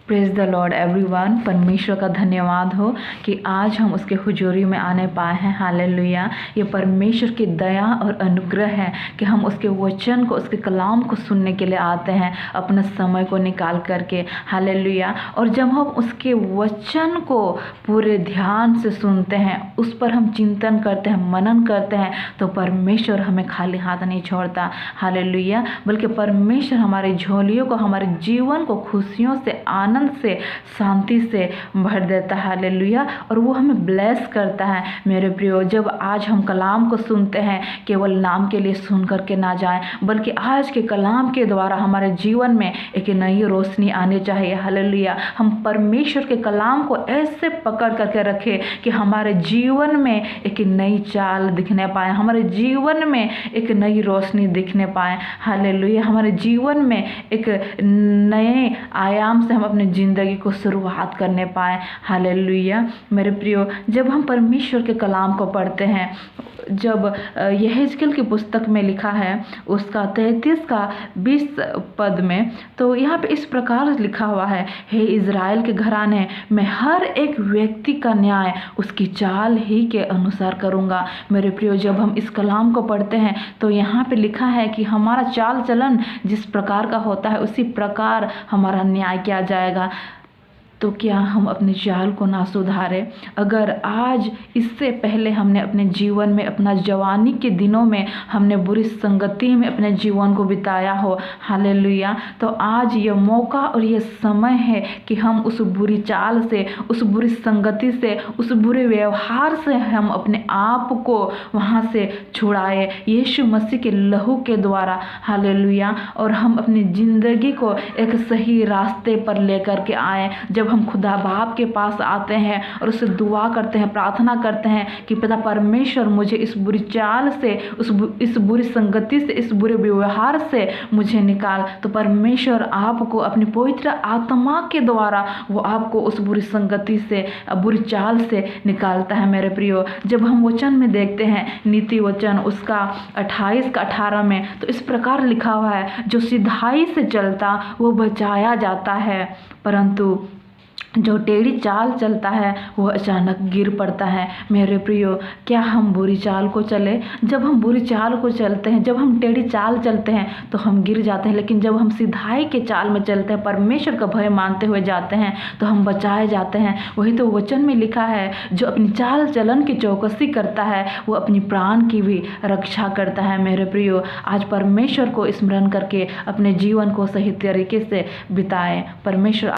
Praise the Lord everyone. परमेश्वर का धन्यवाद हो कि आज हम उसके हुजूरी में आने पाए हैं। हालेलुया। ये परमेश्वर की दया और अनुग्रह है कि हम उसके वचन को, उसके कलाम को सुनने के लिए आते हैं अपने समय को निकाल करके। हालेलुया। और जब हम उसके वचन को पूरे ध्यान से सुनते हैं, उस पर हम चिंतन करते हैं, मनन करते हैं, तो परमेश्वर हमें खाली हाथ नहीं छोड़ता। हालेलुया। बल्कि परमेश्वर हमारी झोलियों को, हमारे जीवन को खुशियों से, आनंद से, शांति से भर देता है। हालेलुया। और वो हमें ब्लेस करता है। मेरे प्रियो, जब आज हम कलाम को सुनते हैं, केवल नाम के लिए सुन करके ना जाएं, बल्कि आज के कलाम के द्वारा हमारे जीवन में एक नई रोशनी आनी चाहिए। हालेलुया। हम परमेश्वर के कलाम को ऐसे पकड़ करके रखें कि हमारे जीवन में एक नई चाल दिखने पाए, हमारे जीवन में एक नई रोशनी दिखने पाए। हालेलुया। हमारे जीवन में एक नए आयाम से हम अपने ज़िंदगी को शुरुआत करने पाए। हालेलुया। मेरे प्रियो, जब हम परमेश्वर के कलाम को पढ़ते हैं, जब यहेजकेल की पुस्तक में लिखा है उसका 33 का 20 पद में, तो यहाँ पे इस प्रकार लिखा हुआ है, हे इज़राइल के घराने, मैं हर एक व्यक्ति का न्याय उसकी चाल ही के अनुसार करूँगा। मेरे प्रियो, जब हम इस कलाम को पढ़ते हैं तो यहाँ पे लिखा है कि हमारा चाल चलन जिस प्रकार का होता है उसी प्रकार हमारा न्याय किया जाएगा। तो क्या हम अपने चाल को ना सुधारें? अगर आज इससे पहले हमने अपने जीवन में, अपना जवानी के दिनों में हमने बुरी संगति में अपने जीवन को बिताया हो, हालेलुया, तो आज ये मौका और ये समय है कि हम उस बुरी चाल से, उस बुरी संगति से, उस बुरे व्यवहार से हम अपने आप को वहाँ से छुड़ाए यीशु मसीह के लहू के द्वारा। हालेलुया। और हम अपनी ज़िंदगी को एक सही रास्ते पर लेकर के आए। जब हम खुदा बाप के पास आते हैं और उससे दुआ करते हैं, प्रार्थना करते हैं कि पिता परमेश्वर, मुझे इस बुरी चाल से, इस बुरी संगति से, इस बुरे व्यवहार से मुझे निकाल, तो परमेश्वर आपको अपनी पवित्र आत्मा के द्वारा वो आपको उस बुरी संगति से, बुरी चाल से निकालता है। मेरे प्रियो, जब हम वचन में देखते हैं, नीति वचन उसका 28 का 18 में, तो इस प्रकार लिखा हुआ है, जो सिधाई से चलता वो बचाया जाता है, परंतु जो टेढ़ी चाल चलता है वो अचानक गिर पड़ता है। मेरे प्रियो, क्या हम बुरी चाल को चले? जब हम बुरी चाल को चलते हैं, जब हम टेढ़ी चाल चलते हैं तो हम गिर जाते हैं, लेकिन जब हम सिधाई के चाल में चलते हैं, परमेश्वर का भय मानते हुए जाते हैं, तो हम बचाए जाते हैं। वही तो वचन में लिखा है, जो अपनी चाल चलन की चौकसी करता है वो अपनी प्राण की भी रक्षा करता है। मेरे प्रियो, आज परमेश्वर को स्मरण करके अपने जीवन को सही तरीके से बिताएं। परमेश्वर